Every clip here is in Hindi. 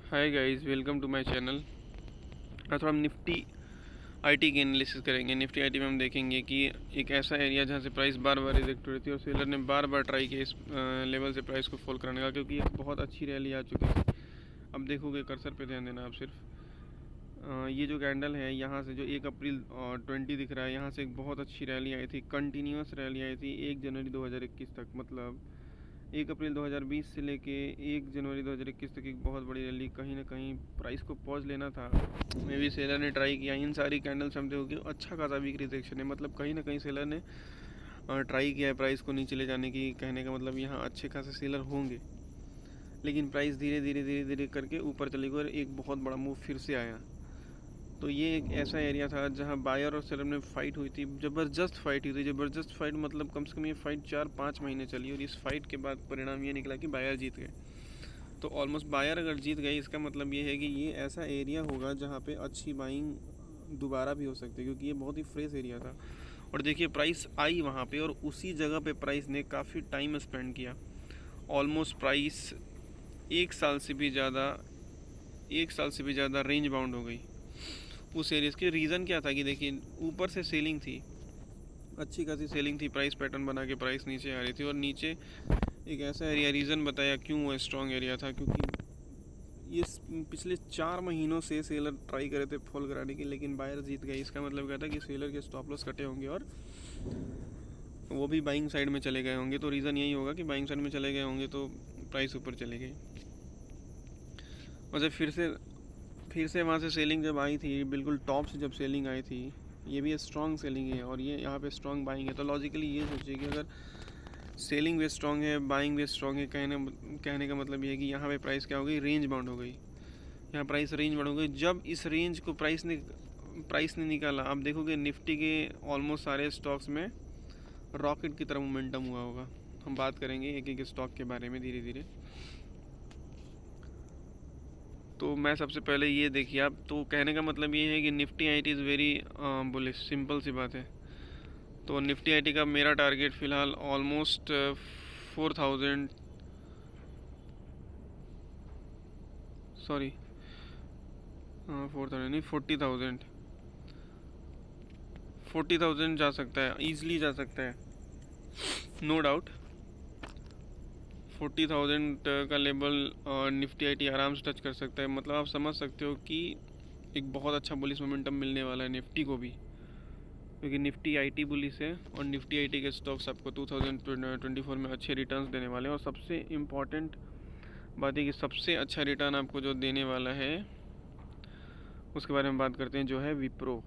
Hi guys, welcome to my channel. आज थोड़ा हम निफ्टी आईटी की एनालिसिस करेंगे। निफ्टी आईटी में हम देखेंगे कि एक ऐसा एरिया जहाँ से प्राइस बार बार रिजेक्ट हो रही थी और सेलर ने बार बार ट्राई किया इस लेवल से प्राइस को फॉल कराने का, क्योंकि एक बहुत अच्छी रैली आ चुकी थी। अब देखोगे, कर्सर पे ध्यान देना आप सिर्फ। ये जो कैंडल है यहाँ से जो 1 अप्रैल 20 दिख रहा है, यहाँ से एक बहुत अच्छी रैली आई थी, कंटिन्यूस रैली आई थी 1 जनवरी 2021 तक। मतलब 1 अप्रैल 2020 से लेके 1 जनवरी 2021 तक एक बहुत बड़ी रैली। कहीं ना कहीं प्राइस को पॉज लेना था, मे भी सेलर ने ट्राई किया। इन सारी कैंडल से हम देखोगे अच्छा खासा वीक रिजेक्शन है, मतलब कहीं ना कहीं सेलर ने ट्राई किया है प्राइस को नीचे ले जाने की। कहने का मतलब यहाँ अच्छे खासे सेलर होंगे, लेकिन प्राइस धीरे धीरे धीरे धीरे करके ऊपर चली गई और एक बहुत बड़ा मूव फिर से आया। तो ये एक ऐसा एरिया था जहाँ बायर और सेलर में फ़ाइट हुई थी, ज़बरदस्त फाइट हुई थी। ज़बरदस्त फाइट मतलब कम से कम ये फाइट 4-5 महीने चली, और इस फाइट के बाद परिणाम ये निकला कि बायर जीत गए। तो ऑलमोस्ट बायर अगर जीत गए, इसका मतलब ये है कि ये ऐसा एरिया होगा जहाँ पे अच्छी बाइंग दोबारा भी हो सकती है, क्योंकि ये बहुत ही फ्रेश एरिया था। और देखिए, प्राइस आई वहाँ पे और उसी जगह पे प्राइस ने काफ़ी टाइम स्पेंड किया। ऑलमोस्ट प्राइस एक साल से भी ज़्यादा रेंज बाउंड हो गई उस एरिया के। रीज़न क्या था कि देखिए, ऊपर से सेलिंग थी, अच्छी खासी सेलिंग थी, प्राइस पैटर्न बना के प्राइस नीचे आ रही थी। और नीचे एक ऐसा एरिया, रीज़न बताया क्यों वो स्ट्रॉन्ग एरिया था, क्योंकि ये पिछले 4 महीनों से सेलर ट्राई करे थे फॉल कराने की, लेकिन बायर जीत गए। इसका मतलब क्या था कि सेलर के स्टॉप लॉस कटे होंगे और वो भी बाइंग साइड में चले गए होंगे। तो रीज़न यही होगा कि बाइंग साइड में चले गए होंगे तो प्राइस ऊपर चले गई। वैसे फिर से वहाँ से सेलिंग जब आई थी, बिल्कुल टॉप से जब सेलिंग आई थी, ये भी स्ट्रॉन्ग सेलिंग है और ये यहाँ पे स्ट्रॉन्ग बाइंग है। तो लॉजिकली ये सोचिए कि अगर सेलिंग भी स्ट्रॉन्ग है, बाइंग भी स्ट्रॉन्ग है, कहने का मतलब ये है कि यहाँ पे प्राइस क्या हो गई, रेंज बाउंड हो गई। यहाँ प्राइस रेंज बाउंड हो गई। जब इस रेंज को प्राइस ने निकाला, आप देखोगे निफ्टी के ऑलमोस्ट सारे स्टॉक्स में रॉकेट की तरह मोमेंटम हुआ होगा। हम बात करेंगे एक एक स्टॉक के बारे में धीरे धीरे। तो मैं सबसे पहले ये देखिए आप, तो कहने का मतलब ये है कि Nifty IT is very bullish, simple सी बात है। तो निफ्टी आईटी का मेरा टारगेट फ़िलहाल ऑलमोस्ट 4000, सॉरी 4000 नहीं, 40,000 जा सकता है, ईजिली जा सकता है, नो डाउट। 40,000 का लेवल निफ्टी आईटी आराम से टच कर सकता है। मतलब आप समझ सकते हो कि एक बहुत अच्छा बुलिश मोमेंटम मिलने वाला है निफ्टी को भी, क्योंकि निफ्टी आईटी बुलिश है और निफ्टी आईटी के स्टॉक्स आपको 2024 में अच्छे रिटर्न्स देने वाले हैं। और सबसे इम्पॉर्टेंट बात है कि सबसे अच्छा रिटर्न आपको जो देने वाला है उसके बारे में बात करते हैं, जो है विप्रो।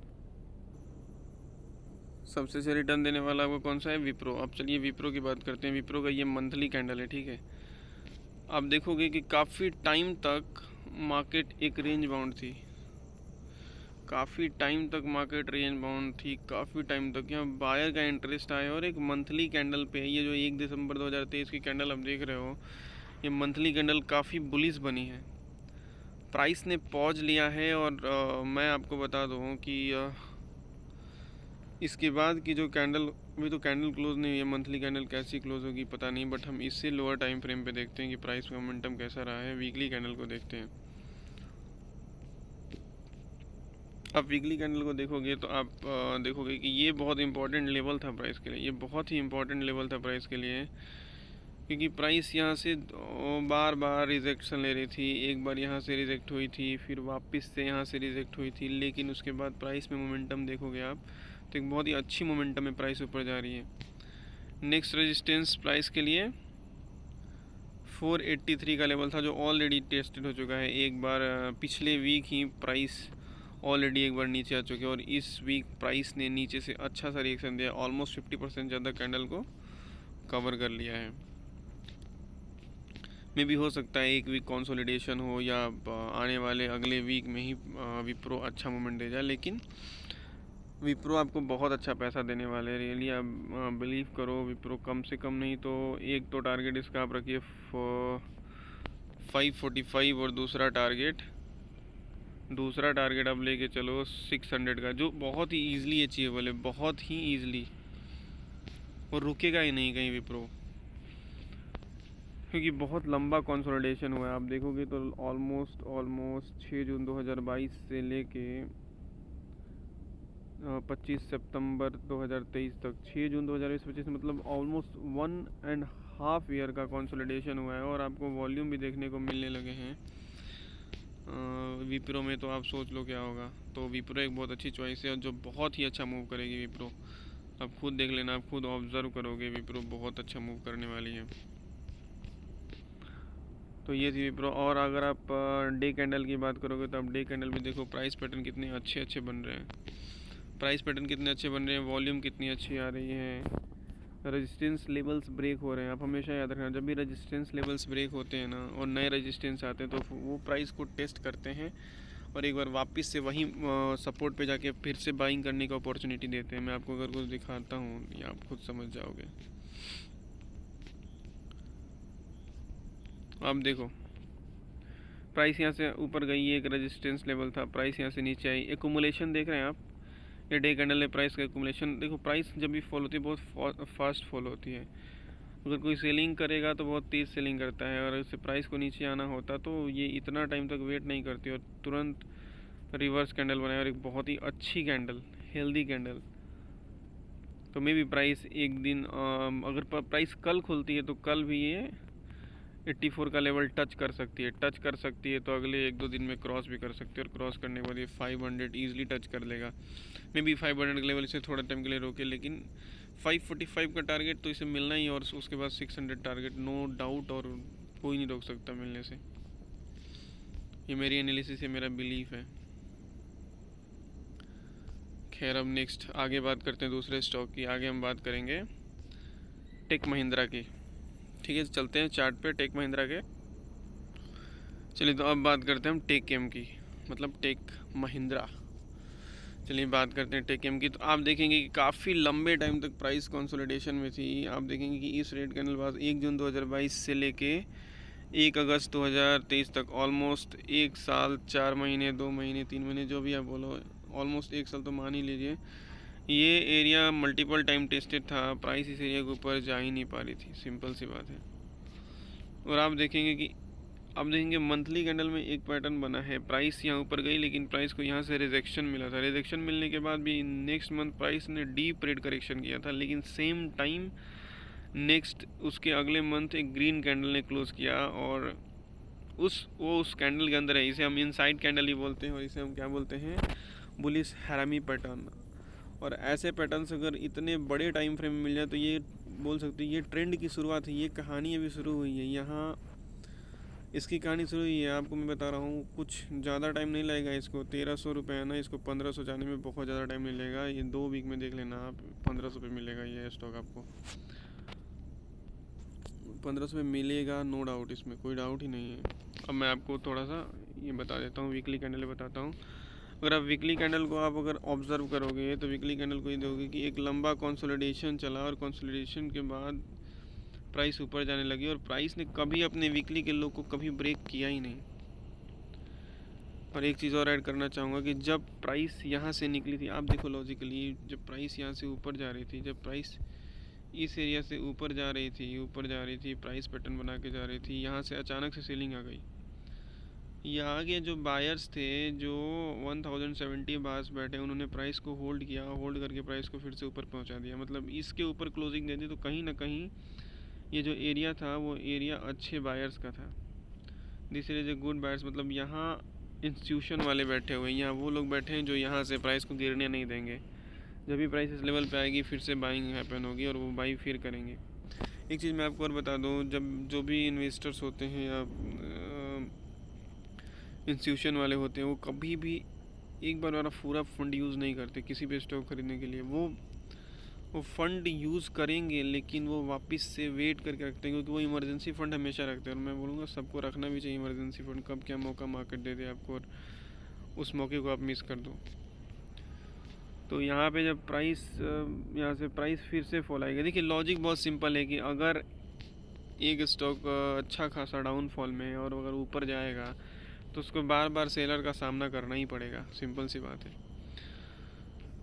सबसे अच्छा रिटर्न देने वाला आपको कौन सा है, विप्रो। अब चलिए विप्रो की बात करते हैं। विप्रो का ये मंथली कैंडल है, ठीक है। आप देखोगे कि काफ़ी टाइम तक मार्केट एक रेंज बाउंड थी, काफ़ी टाइम तक मार्केट रेंज बाउंड थी, काफ़ी टाइम तक। यहाँ बायर का इंटरेस्ट आया और एक मंथली कैंडल पे, ये जो 1 दिसंबर 2023 की कैंडल आप देख रहे हो, ये मंथली कैंडल काफ़ी बुलिश बनी है। प्राइस ने पॉज लिया है और मैं आपको बता दूँ कि इसके बाद की जो कैंडल, अभी तो कैंडल क्लोज नहीं हुई है, मंथली कैंडल कैसी क्लोज होगी पता नहीं, बट हम इससे लोअर टाइम फ्रेम पे देखते हैं कि प्राइस का मोमेंटम कैसा रहा है। वीकली कैंडल को देखते हैं। आप वीकली कैंडल को देखोगे तो आप देखोगे कि ये बहुत इंपॉर्टेंट लेवल था प्राइस के लिए, ये बहुत ही इंपॉर्टेंट लेवल था प्राइस के लिए, क्योंकि प्राइस यहाँ से बार बार रिजेक्शन ले रही थी। एक बार यहाँ से रिजेक्ट हुई थी, फिर वापस से यहाँ से रिजेक्ट हुई थी, लेकिन उसके बाद प्राइस में मोमेंटम देखोगे आप तो एक बहुत ही अच्छी मोमेंटम में प्राइस ऊपर जा रही है। नेक्स्ट रेजिस्टेंस प्राइस के लिए 483 का लेवल था, जो ऑलरेडी टेस्टेड हो चुका है एक बार। पिछले वीक ही प्राइस ऑलरेडी एक बार नीचे आ चुके हैं और इस वीक प्राइस ने नीचे से अच्छा सा रिएक्शन दिया, ऑलमोस्ट 50% ज़्यादा कैंडल को कवर कर लिया है। मे भी हो सकता है एक वीक कंसोलिडेशन हो या आने वाले अगले वीक में ही विप्रो अच्छा मूवमेंट दे जाए, लेकिन विप्रो आपको बहुत अच्छा पैसा देने वाले हैं। रियली आप बिलीव करो, विप्रो कम से कम नहीं तो एक तो टारगेट इसका आप रखिए 545 और दूसरा टारगेट आप लेके चलो 600 का, जो बहुत ही ईजिली अचीवेबल है, बहुत ही ईजिली, और रुकेगा ही नहीं कहीं विप्रो। क्योंकि बहुत लंबा कंसोलिडेशन हुआ है। आप देखोगे तो ऑलमोस्ट 6 जून 2022 से लेके 25 सितंबर 2023 तक, 6 जून 2025 मतलब ऑलमोस्ट 1.5 ईयर का कंसोलिडेशन हुआ है। और आपको वॉल्यूम भी देखने को मिलने लगे हैं विप्रो में, तो आप सोच लो क्या होगा। तो विप्रो एक बहुत अच्छी चॉइस है और जो बहुत ही अच्छा मूव करेगी विप्रो। आप खुद देख लेना, आप खुद ऑब्जर्व करोगे, विप्रो बहुत अच्छा मूव करने वाली है। तो ये थी विप्रो। और अगर आप डे कैंडल की बात करोगे तो आप डे कैंडल भी देखो, प्राइस पैटर्न कितने अच्छे अच्छे बन रहे हैं, प्राइस पैटर्न कितने अच्छे बन रहे हैं, वॉल्यूम कितनी अच्छी आ रही है, रेजिस्टेंस लेवल्स ब्रेक हो रहे हैं। आप हमेशा याद रखना, जब भी रेजिस्टेंस लेवल्स ब्रेक होते हैं ना और नए रेजिस्टेंस आते हैं तो वो प्राइस को टेस्ट करते हैं और एक बार वापस से वही सपोर्ट पे जाके फिर से बाइंग करने की अपॉर्चुनिटी देते हैं। मैं आपको अगर कुछ दिखाता हूँ या आप खुद समझ जाओगे। आप देखो, प्राइस यहाँ से ऊपर गई, एक रेजिस्टेंस लेवल था, प्राइस यहाँ से नीचे आई, एकुमुलेशन देख रहे हैं आप, ये डे कैंडल है, प्राइस का एकुमुलेशन देखो। प्राइस जब भी फॉल होती है बहुत फास्ट फॉल होती है। अगर कोई सेलिंग करेगा तो बहुत तेज़ सेलिंग करता है, और इससे प्राइस को नीचे आना होता तो ये इतना टाइम तक वेट नहीं करती और तुरंत रिवर्स कैंडल बनाए, और एक बहुत ही अच्छी कैंडल, हेल्दी कैंडल। तो मे भी प्राइस एक दिन अगर प्राइस कल खुलती है तो कल भी ये 84 का लेवल टच कर सकती है, तो अगले 1-2 दिन में क्रॉस भी कर सकती है, और क्रॉस करने के बाद ये 500 ईजिली टच कर लेगा। मे बी 500 के लेवल से थोड़ा टाइम के लिए रोके, लेकिन 545 का टारगेट तो इसे मिलना ही, और उसके बाद 600 टारगेट नो डाउट, और कोई नहीं रोक सकता मिलने से। ये मेरी एनालिसिस है, मेरा बिलीफ है। खैर अब नेक्स्ट आगे बात करते हैं दूसरे स्टॉक की। आगे हम बात करेंगे टेक महिंद्रा की। ठीक है, चलते हैं चार्ट पे टेक महिंद्रा के। चलिए तो अब बात करते हैं हम टेक एम की, मतलब टेक महिंद्रा। चलिए बात करते हैं टेक एम की। तो आप देखेंगे कि काफ़ी लंबे टाइम तक प्राइस कंसोलिडेशन में थी। आप देखेंगे कि इस रेट कैंडल बाद 1 जून 2022 से लेके 1 अगस्त 2023 तक ऑलमोस्ट 1 साल 4 महीने 2 महीने 3 महीने जो भी आप बोलो, ऑलमोस्ट 1 साल तो मान ही लीजिए, ये एरिया मल्टीपल टाइम टेस्टेड था। प्राइस इस एरिया के ऊपर जा ही नहीं पा रही थी, सिंपल सी बात है। और आप देखेंगे मंथली कैंडल में एक पैटर्न बना है, प्राइस यहाँ ऊपर गई लेकिन प्राइस को यहाँ से रिजेक्शन मिला था। रिजेक्शन मिलने के बाद भी नेक्स्ट मंथ प्राइस ने डीप रेट करेक्शन किया था, लेकिन सेम टाइम नेक्स्ट उसके अगले मंथ एक ग्रीन कैंडल ने क्लोज किया, और उस कैंडल के अंदर है। इसे हम इनसाइड कैंडल ही बोलते हैं, और इसे हम क्या बोलते हैं, बुलिश हैरामी पैटर्न। और ऐसे पैटर्न्स अगर इतने बड़े टाइम फ्रेम में मिल जाए तो ये बोल सकते हैं ये ट्रेंड की शुरुआत है, ये कहानी अभी शुरू हुई है। यहाँ इसकी कहानी शुरू हुई है, आपको मैं बता रहा हूँ, कुछ ज़्यादा टाइम नहीं लगेगा इसको। 1300 रुपये है ना, इसको 1500 जाने में बहुत ज़्यादा टाइम नहीं लगेगा। ये 2 वीक में देख लेना आप, 1500 पे मिलेगा ये स्टॉक आपको, 1500 पे मिलेगा, नो डाउट, इसमें कोई डाउट ही नहीं है। अब मैं आपको थोड़ा सा ये बता देता हूँ, वीकली कैंडल बताता हूँ। अगर आप वीकली कैंडल को आप अगर ऑब्जर्व करोगे तो वीकली कैंडल को ये देखोगे कि एक लंबा कंसोलिडेशन चला, और कंसोलिडेशन के बाद प्राइस ऊपर जाने लगी, और प्राइस ने कभी अपने वीकली के लो को कभी ब्रेक किया ही नहीं। और एक चीज़ और ऐड करना चाहूँगा कि जब प्राइस यहाँ से निकली थी, आप देखो लॉजिकली, जब प्राइस यहाँ से ऊपर जा रही थी, जब प्राइस इस एरिया से ऊपर जा रही थी, प्राइस पैटर्न बना के जा रही थी, यहाँ से अचानक से सेलिंग आ गई। यहाँ के जो बायर्स थे जो 1070 बायर्स बैठे, उन्होंने प्राइस को होल्ड किया, होल्ड करके प्राइस को फिर से ऊपर पहुँचा दिया, मतलब इसके ऊपर क्लोजिंग दे दी। तो कहीं ना कहीं ये जो एरिया था वो एरिया अच्छे बायर्स का था। This is a good buyers, मतलब यहाँ इंस्टीट्यूशन वाले बैठे हुए हैं, यहाँ वो लोग बैठे हैं जो यहाँ से प्राइस को गिरने नहीं देंगे। जब भी प्राइस इस लेवल पे आएगी फिर से बाइंग हैपन होगी, और वो बाई फिर करेंगे। एक चीज़ मैं आपको और बता दूँ, जब जो भी इन्वेस्टर्स होते हैं या इंस्टीट्यूशन वाले होते हैं, वो कभी भी एक बार वाला पूरा फंड यूज़ नहीं करते किसी भी स्टॉक खरीदने के लिए। वो फंड यूज़ करेंगे, लेकिन वो वापस से वेट करके रखते हैं, क्योंकि वो इमरजेंसी फ़ंड हमेशा रखते हैं। और मैं बोलूँगा सबको रखना भी चाहिए इमरजेंसी फ़ंड, कब क्या मौका मार्केट दे दे आपको और उस मौके को आप मिस कर दो। तो यहाँ पे जब प्राइस यहाँ से प्राइस फिर से फॉल आएगा, देखिए लॉजिक बहुत सिंपल है कि अगर एक स्टॉक अच्छा खासा डाउनफॉल में है और अगर ऊपर जाएगा तो उसको बार बार सेलर का सामना करना ही पड़ेगा, सिंपल सी बात है।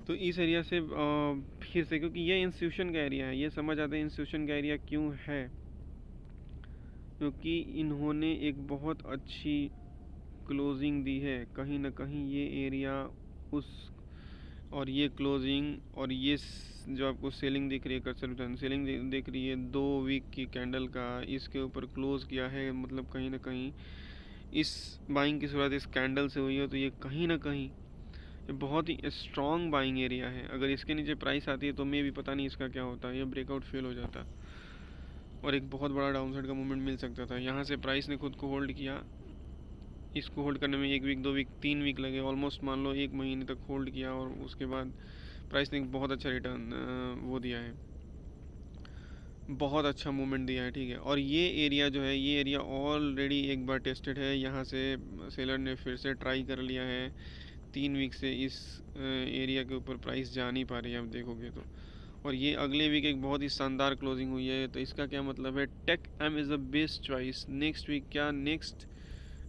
तो इस एरिया से फिर से, क्योंकि ये इंस्टीट्यूशन का एरिया है, ये समझ आते हैं इंस्टीट्यूशन का एरिया क्यों है। क्योंकि इन्होंने एक बहुत अच्छी क्लोजिंग दी है। कहीं ना कहीं ये एरिया उस और ये क्लोजिंग और ये जो आपको सेलिंग दिख रही है, कर्सर सेलिंग दिख रही है 2 वीक की कैंडल का, इसके ऊपर क्लोज किया है, मतलब कहीं ना कहीं इस बाइंग की शुरुआत इस कैंडल से हुई है। तो ये कहीं ना कहीं ये बहुत ही स्ट्रॉन्ग बाइंग एरिया है। अगर इसके नीचे प्राइस आती है तो मैं भी पता नहीं इसका क्या होता है, ये ब्रेकआउट फेल हो जाता और एक बहुत बड़ा डाउनसाइड का मूवमेंट मिल सकता था। यहाँ से प्राइस ने खुद को होल्ड किया, इसको होल्ड करने में 1 वीक 2 वीक 3 वीक लगे, ऑलमोस्ट मान लो 1 महीने तक होल्ड किया और उसके बाद प्राइस ने बहुत अच्छा रिटर्न वो दिया है, बहुत अच्छा मूवमेंट दिया है, ठीक है। और ये एरिया जो है, ये एरिया ऑलरेडी एक बार टेस्टेड है, यहाँ से सेलर ने फिर से ट्राई कर लिया है। 3 वीक से इस एरिया के ऊपर प्राइस जा नहीं पा रही है, आप देखोगे तो। और ये अगले वीक एक बहुत ही शानदार क्लोजिंग हुई है। तो इसका क्या मतलब है, Tech M is the best choice. Next week क्या, नेक्स्ट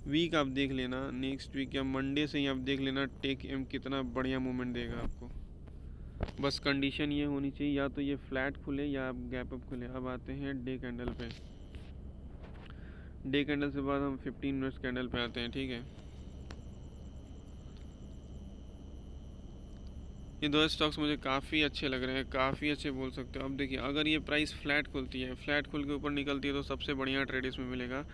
वीक आप देख लेना, नेक्स्ट वीक या मंडे से ही आप देख लेना टेक एम कितना बढ़िया मूवमेंट देगा आपको। बस कंडीशन ये होनी चाहिए, या तो ये फ्लैट खुले या गैप अप खुले। अब आते हैं डे कैंडल पे। डे कैंडल से बाद हम 15 मिनट्स कैंडल पे आते हैं, ठीक है। ये 2 स्टॉक्स मुझे काफ़ी अच्छे लग रहे हैं, काफ़ी अच्छे बोल सकते हो। अब देखिए, अगर ये प्राइस फ्लैट खुलती है, फ्लैट खुल के ऊपर निकलती है, तो सबसे बढ़िया ट्रेड इसमें मिलेगा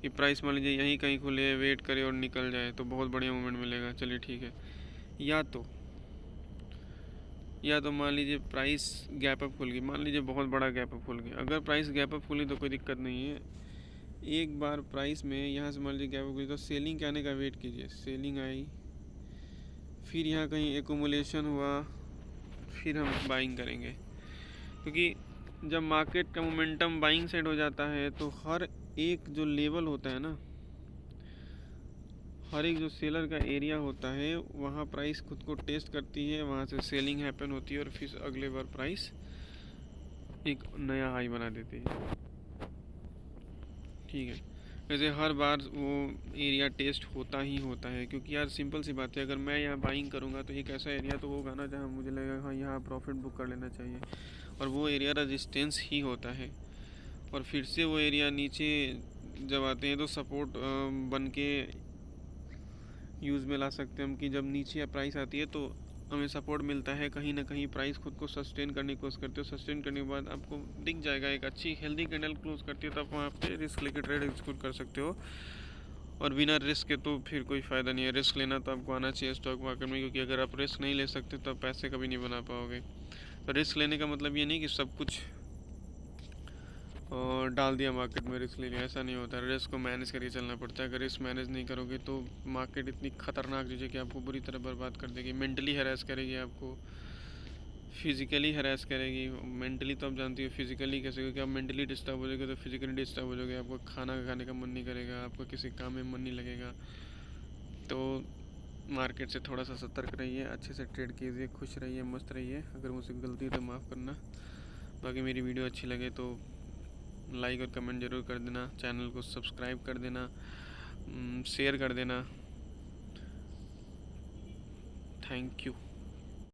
कि प्राइस मान लीजिए यहीं कहीं खुले, वेट करे और निकल जाए, तो बहुत बढ़िया मूवमेंट मिलेगा। चलिए ठीक है। या तो मान लीजिए प्राइस गैप अप खुल गई, मान लीजिए बहुत बड़ा गैप अप खुल गया। अगर प्राइस गैप अप खुली तो कोई दिक्कत नहीं है। एक बार प्राइस में यहाँ से मान लीजिए गैप अप खुली तो सेलिंग के आने का वेट कीजिए। सेलिंग आई, फिर यहाँ कहीं एक्यूमुलेशन हुआ, फिर हम बाइंग करेंगे। क्योंकि जब मार्केट का मोमेंटम बाइंग साइड हो जाता है तो हर एक जो लेवल होता है ना, हर एक जो सेलर का एरिया होता है, वहाँ प्राइस खुद को टेस्ट करती है, वहाँ से सेलिंग हैपन होती है और फिर अगले बार प्राइस एक नया हाई बना देती है, ठीक है। वैसे हर बार वो एरिया टेस्ट होता ही होता है, क्योंकि यार सिंपल सी बात है, अगर मैं यहाँ बाइंग करूँगा तो एक ऐसा एरिया तो होगा ना जहाँ मुझे लगेगा हाँ यहाँ प्रॉफिट बुक कर लेना चाहिए, और वो एरिया रेजिस्टेंस ही होता है। और फिर से वो एरिया नीचे जब आते हैं तो सपोर्ट बन के यूज़ में ला सकते हैं हम, कि जब नीचे प्राइस आती है तो हमें सपोर्ट मिलता है, कहीं ना कहीं प्राइस खुद को सस्टेन करने की कोशिश करते हो। सस्टेन करने के बाद आपको दिख जाएगा एक अच्छी हेल्दी कैंडल क्लोज करती है, तो आप वहाँ पे रिस्क लेके ट्रेड एग्जीक्यूट कर सकते हो। और बिना रिस्क के तो फिर कोई फ़ायदा नहीं है। रिस्क लेना तो आपको आना चाहिए स्टॉक मार्केट में, क्योंकि अगर आप रिस्क नहीं ले सकते तो आप पैसे कभी नहीं बना पाओगे। तो रिस्क लेने का मतलब ये नहीं कि सब कुछ और डाल दिया मार्केट में, रिस्क ले लिया, ऐसा नहीं होता। रिस्क को मैनेज करके चलना पड़ता है। अगर रिस्क मैनेज नहीं करोगे तो मार्केट इतनी ख़तरनाक चीज़ है कि आपको बुरी तरह बर्बाद कर देगी। मेंटली हैरेस करेगी आपको, फिज़िकली हैरेस करेगी। मेंटली तो आप जानती हो, फिज़िकली कैसे, क्योंकि आप मेंटली डिस्टर्ब हो जाओगे तो फिज़िकली डिस्टर्ब हो जाओगे, आपको खाना खाने का मन नहीं करेगा, आपको किसी काम में मन नहीं लगेगा। तो मार्केट से थोड़ा सा सतर्क रहिए, अच्छे से ट्रेड कीजिए, खुश रहिए, मस्त रहिए। अगर मुझसे गलती है तो माफ़ करना। बाकी मेरी वीडियो अच्छी लगे तो लाइक और कमेंट ज़रूर कर देना, चैनल को सब्सक्राइब कर देना, शेयर कर देना। Thank you.